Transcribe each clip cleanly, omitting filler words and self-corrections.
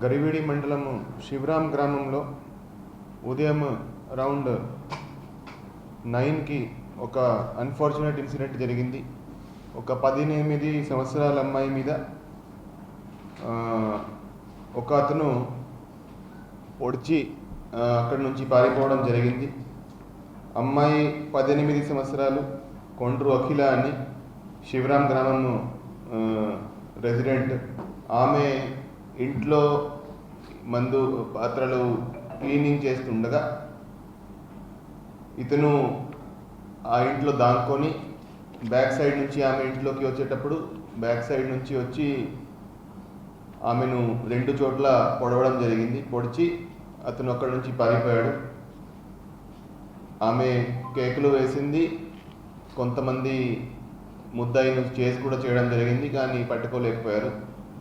గరివేడి మండలము శివరాం గ్రామంలో ఉదయం అరౌండ్ 9కి ఒక అన్ఫార్చునేట్ ఇన్సిడెంట్ జరిగింది. ఒక 18 సంవత్సరాల అమ్మాయి మీద ఒక అతను పొడిచి అక్కడి నుంచి పారిపోవడం జరిగింది. అమ్మాయి 18 సంవత్సరాలు, కొండ్రు అఖిల అని, శివరాం గ్రామము రెసిడెంట్. ఆమె ఇంట్లో మందు పాత్రలు క్లీనింగ్ చేస్తుండగా ఇతను ఆ ఇంట్లో దాక్కొని బ్యాక్ సైడ్ నుంచి ఆమె ఇంట్లోకి వచ్చేటప్పుడు బ్యాక్ సైడ్ నుంచి వచ్చి ఆమెను 2 చోట్ల పొడవడం జరిగింది. పొడిచి అతను అక్కడి నుంచి పారిపోయాడు. ఆమె కేకులు వేసింది. కొంతమంది ముద్దాయిను చేసి కూడా చేయడం జరిగింది, కానీ పట్టుకోలేకపోయారు.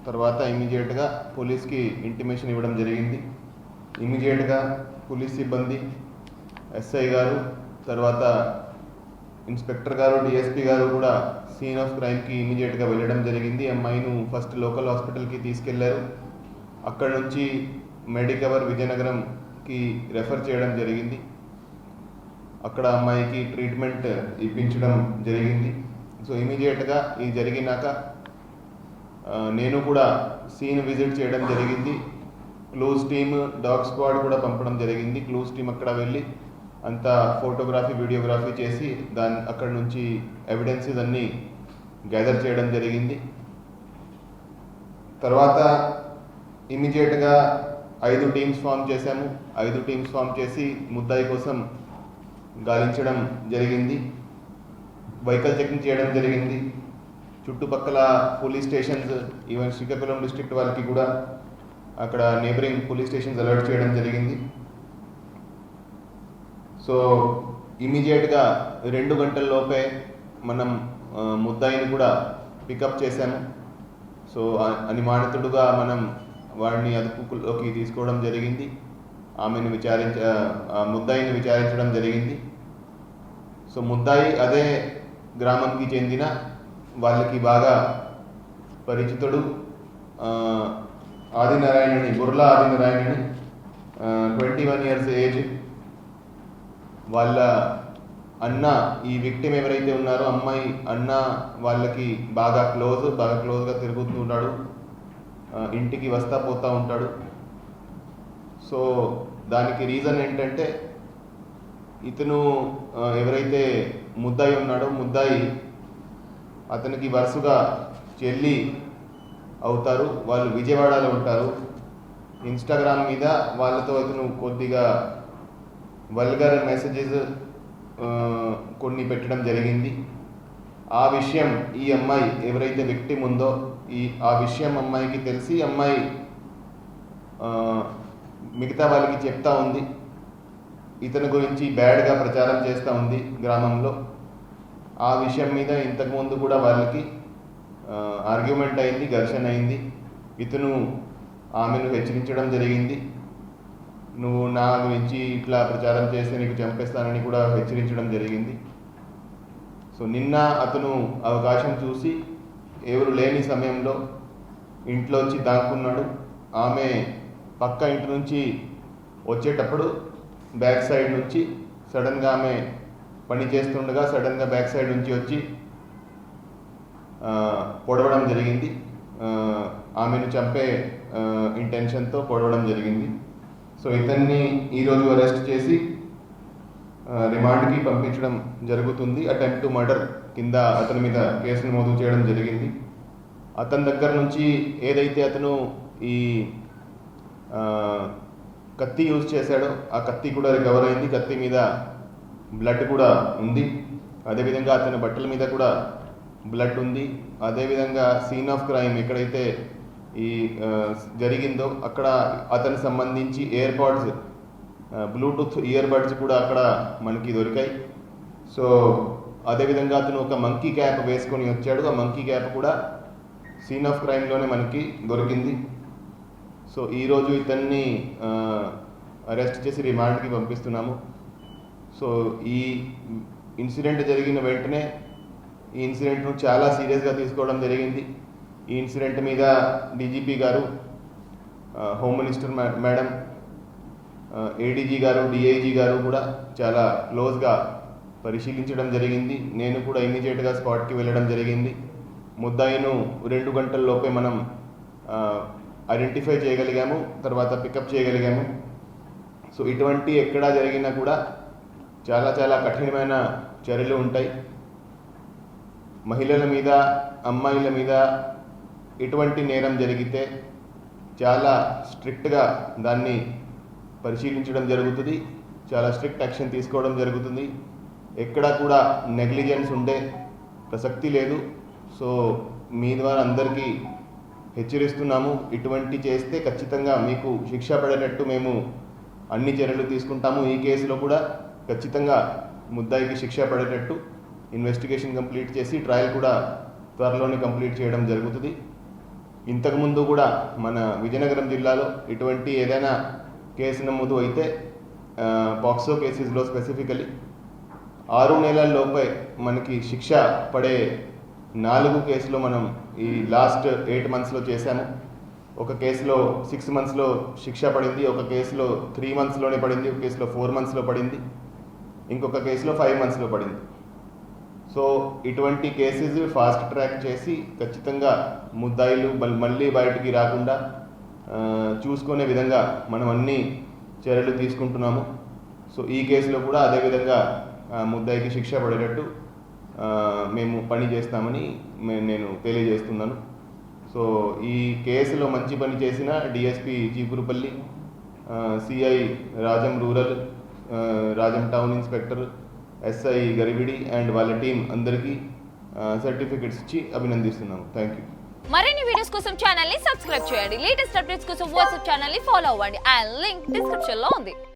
తర్వాత ఇమీడియట్గా పోలీస్కి ఇంటిమేషన్ ఇవ్వడం జరిగింది. ఇమీడియట్గా పోలీస్ సిబ్బంది, ఎస్ఐ గారు, తర్వాత ఇన్స్పెక్టర్ గారు, డిఎస్పీ గారు కూడా సీన్ ఆఫ్ క్రైమ్కి ఇమీడియట్గా వెళ్ళడం జరిగింది. అమ్మాయిను ఫస్ట్ లోకల్ హాస్పిటల్కి తీసుకెళ్లారు. అక్కడ నుంచి మెడికవర్ విజయనగరంకి రెఫర్ చేయడం జరిగింది. అక్కడ అమ్మాయికి ట్రీట్మెంట్ ఇప్పించడం జరిగింది. సో ఇమీడియట్గా ఇది జరిగినాక నేను కూడా సీన్ విజిట్ చేయడం జరిగింది. క్లూజ్ టీమ్, డాగ్ స్క్వాడ్ కూడా పంపడం జరిగింది. క్లూజ్ టీమ్ అక్కడ వెళ్ళి అంతా ఫోటోగ్రఫీ, వీడియోగ్రఫీ చేసి అక్కడ నుంచి ఎవిడెన్సెస్ అన్నీ గ్యాదర్ చేయడం జరిగింది. తర్వాత ఇమీడియట్గా 5 టీమ్స్ ఫామ్ చేశాము. 5 టీమ్స్ ఫామ్ చేసి ముద్దాయి కోసం గాలించడం జరిగింది. వెహికల్ చెకింగ్ చేయడం జరిగింది. చుట్టుపక్కల police stations, even Srikakulam district వాళ్ళకి కూడా అక్కడ నేబరింగ్ పోలీస్ స్టేషన్స్ అలర్ట్ చేయడం జరిగింది. సో ఇమీడియట్గా 2 గంటల లోపే మనం ముద్దాయిని కూడా పికప్ చేశాము. సో అనుమానితుడుగా మనం వాడిని అదుపులోకి తీసుకోవడం జరిగింది. ఆమెను ముద్దాయిని విచారించడం జరిగింది. సో ముద్దాయి అదే గ్రామంకి చెందిన వాళ్ళకి బాగా పరిచితుడు, ఆదినారాయణని, బుర్లా ఆదినారాయణని, 21 years ఏజ్. వాళ్ళ అన్న, ఈ విక్టిమ్ ఎవరైతే ఉన్నారో అమ్మాయి అన్న వాళ్ళకి బాగా క్లోజ్గా తిరుగుతుంటాడు. ఇంటికి వస్తా పోతూ ఉంటాడు. సో దానికి రీజన్ ఏంటంటే ఇతను ఎవరైతే ముద్దాయి ఉన్నాడో, ముద్దాయి అతనికి వరుసగా చెల్లి అవుతారు. వాళ్ళు విజయవాడలో ఉంటారు. ఇన్స్టాగ్రామ్ మీద వాళ్ళతో ఇతను కొద్దిగా వల్గర్ మెసేజెస్ కొన్ని పెట్టడం జరిగింది. ఆ విషయం ఈ అమ్మాయి ఎవరైతే విక్టిమ్ ఉందో ఆ విషయం అమ్మాయికి తెలిసి అమ్మాయి మిగతా వాళ్ళకి చెప్తా ఉంది. ఇతని గురించి బ్యాడ్గా ప్రచారం చేస్తూ ఉంది గ్రామంలో. ఆ విషయం మీద ఇంతకుముందు కూడా వాళ్ళకి ఆర్గ్యుమెంట్ అయింది, ఘర్షణ అయింది. ఇతను ఆమెను హెచ్చరించడం జరిగింది. నువ్వు నా గురించి ఇట్లా ప్రచారం చేస్తే నీకు చంపేస్తానని కూడా హెచ్చరించడం జరిగింది. సో నిన్న అతను అవకాశం చూసి ఎవరు లేని సమయంలో ఇంట్లో వచ్చి దాక్కున్నాడు. ఆమె పక్క ఇంటి నుంచి వచ్చేటప్పుడు బ్యాక్ సైడ్ నుంచి సడన్గా ఆమె పని చేస్తుండగా సడన్గా బ్యాక్ సైడ్ నుంచి వచ్చి పొడవడం జరిగింది. ఆమెను చంపే ఇంటెన్షన్తో పొడవడం జరిగింది. సో ఇతన్ని ఈరోజు అరెస్ట్ చేసి రిమాండ్కి పంపించడం జరుగుతుంది. అటెంప్ట్ టు మర్డర్ కింద అతని మీద కేసు నమోదు చేయడం జరిగింది. అతని దగ్గర నుంచి ఏదైతే అతను ఈ కత్తి యూజ్ చేశాడో ఆ కత్తి కూడా రికవర్ అయింది. కత్తి మీద బ్లడ్ కూడా ఉంది. అదేవిధంగా అతని బట్టల మీద కూడా బ్లడ్ ఉంది. అదేవిధంగా సీన్ ఆఫ్ క్రైమ్ ఎక్కడైతే ఈ జరిగిందో అక్కడ అతనికి సంబంధించి ఎయిర్పాడ్స్, బ్లూటూత్ ఇయర్బడ్స్ కూడా అక్కడ మనకి దొరికాయి. సో అదేవిధంగా అతను ఒక మంకీ క్యాప్ వేసుకొని వచ్చాడు. ఆ మంకీ క్యాప్ కూడా సీన్ ఆఫ్ క్రైమ్లోనే మనకి దొరికింది. సో ఈరోజు ఇతన్ని అరెస్ట్ చేసి రిమాండ్కి పంపిస్తున్నాము. సో ఈ ఇన్సిడెంట్ జరిగిన వెంటనే ఈ ఇన్సిడెంట్ను చాలా సీరియస్గా తీసుకోవడం జరిగింది. ఈ ఇన్సిడెంట్ మీద డీజీపీ గారు హోమ్ మినిస్టర్ మేడం, ఏడీజీ గారు, డిఐజీ గారు కూడా చాలా క్లోజ్గా పరిశీలించడం జరిగింది. నేను కూడా ఇమీడియట్గా స్పాట్కి వెళ్ళడం జరిగింది. ముద్దాయిను 2 గంటల్లోపే మనం ఐడెంటిఫై చేయగలిగాము, తర్వాత పికప్ చేయగలిగాము. సో ఇటువంటి ఎక్కడా జరిగినా కూడా చాలా చాలా కఠినమైన చర్యలు ఉంటాయి. మహిళల మీద, అమ్మాయిల మీద ఎటువంటి నేరం జరిగితే చాలా స్ట్రిక్ట్గా దాన్ని పరిశీలించడం జరుగుతుంది, చాలా స్ట్రిక్ట్ యాక్షన్ తీసుకోవడం జరుగుతుంది. ఎక్కడా కూడా నెగ్లిజెన్స్ ఉండే ప్రసక్తి లేదు. సో మీ ద్వారా అందరికీ హెచ్చరిస్తున్నాము, ఇటువంటి చేస్తే ఖచ్చితంగా మీకు శిక్ష పడేటట్టు మేము అన్ని చర్యలు తీసుకుంటాము. ఈ కేసులో కూడా ఖచ్చితంగా ముద్దాయికి శిక్ష పడేటట్టు ఇన్వెస్టిగేషన్ కంప్లీట్ చేసి ట్రయల్ కూడా త్వరలోనే కంప్లీట్ చేయడం జరుగుతుంది. ఇంతకుముందు కూడా మన విజయనగరం జిల్లాలో ఇటువంటి ఏదైనా కేసు నమోదు అయితే పాక్సో కేసెస్లో స్పెసిఫికలీ 6 నెలల లోపే మనకి శిక్ష పడే 4 కేసులు మనం ఈ లాస్ట్ 8 మంత్స్లో చేశాము. ఒక కేసులో 6 మంత్స్లో శిక్ష పడింది, ఒక కేసులో 3 మంత్స్లోనే పడింది, ఒక కేసులో 4 మంత్స్లో పడింది, ఇంకొక కేసులో 5 మంత్స్లో పడింది. సో ఇటువంటి కేసెస్ ఫాస్ట్ ట్రాక్ చేసి ఖచ్చితంగా ముద్దాయిలు మళ్ళీ బయటికి రాకుండా చూసుకునే విధంగా మనం అన్ని చర్యలు తీసుకుంటున్నాము. సో ఈ కేసులో కూడా అదేవిధంగా ముద్దాయికి శిక్ష పడేటట్టు మేము పని చేస్తామని నేను తెలియజేస్తున్నాను. సో ఈ కేసులో మంచి పని చేసిన DSP Cheepurupalli, CI Rajam rural, Rajam town inspector, SI Garividi and వాళ్ళ టీం అందరికీ సర్టిఫికెట్స్ ఇచ్చి అభినందిస్తున్నాము. Thank you. మరిన్ని వీడియోస్ కోసం ఛానల్ ని సబ్స్క్రైబ్ చేయండి. లేటెస్ట్ అప్డేట్స్ కోసం వాట్సాప్ ఛానల్ ని ఫాలో అవ్వండి. ఆ లింక్ డిస్క్రిప్షన్ లో ఉంది.